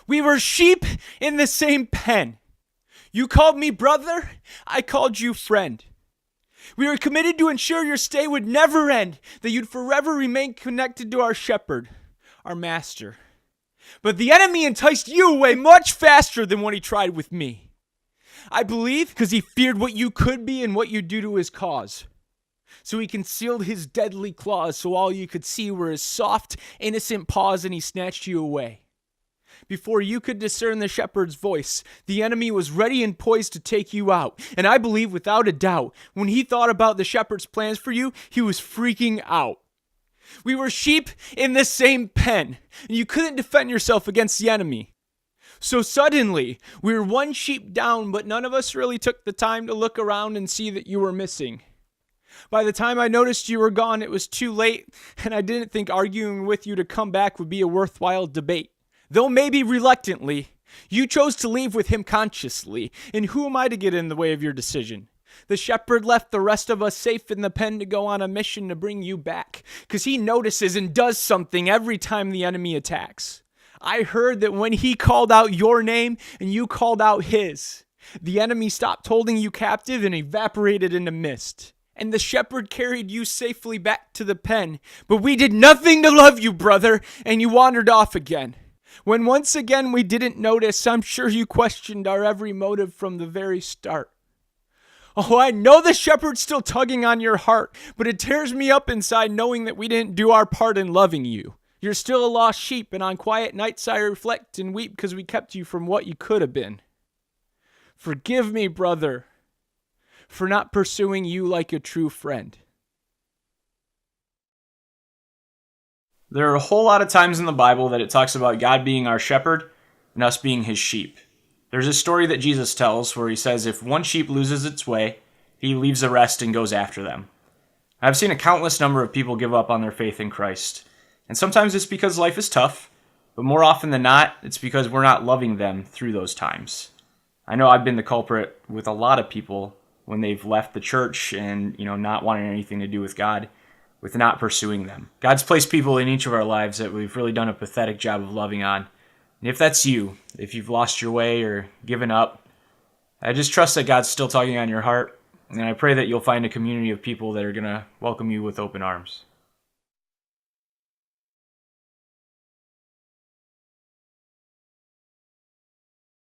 We were sheep in the same pen. You called me brother, I called you friend. We were committed to ensure your stay would never end, that you'd forever remain connected to our shepherd, our master. But the enemy enticed you away much faster than what he tried with me. I believe because he feared what you could be and what you'd do to his cause. So he concealed his deadly claws so all you could see were his soft, innocent paws, and he snatched you away. Before you could discern the shepherd's voice, the enemy was ready and poised to take you out. And I believe without a doubt, when he thought about the shepherd's plans for you, he was freaking out. We were sheep in the same pen, and you couldn't defend yourself against the enemy. So suddenly, we were one sheep down, but none of us really took the time to look around and see that you were missing. By the time I noticed you were gone, it was too late, and I didn't think arguing with you to come back would be a worthwhile debate. Though maybe reluctantly, you chose to leave with him consciously, and who am I to get in the way of your decision? The shepherd left the rest of us safe in the pen to go on a mission to bring you back, because he notices and does something every time the enemy attacks. I heard that when he called out your name and you called out his, the enemy stopped holding you captive and evaporated into mist. And the shepherd carried you safely back to the pen. But we did nothing to love you, brother, and you wandered off again. When once again we didn't notice, I'm sure you questioned our every motive from the very start. Oh, I know the shepherd's still tugging on your heart, but it tears me up inside knowing that we didn't do our part in loving you. You're still a lost sheep, and on quiet nights I reflect and weep because we kept you from what you could have been. Forgive me, brother, for not pursuing you like a true friend. There are a whole lot of times in the Bible that it talks about God being our shepherd and us being his sheep. There's a story that Jesus tells where he says if one sheep loses its way, he leaves the rest and goes after them. I've seen a countless number of people give up on their faith in Christ. And sometimes it's because life is tough, but more often than not, it's because we're not loving them through those times. I know I've been the culprit with a lot of people when they've left the church and, not wanting anything to do with God, with not pursuing them. God's placed people in each of our lives that we've really done a pathetic job of loving on. And if that's you, if you've lost your way or given up, I just trust that God's still tugging on your heart, and I pray that you'll find a community of people that are going to welcome you with open arms.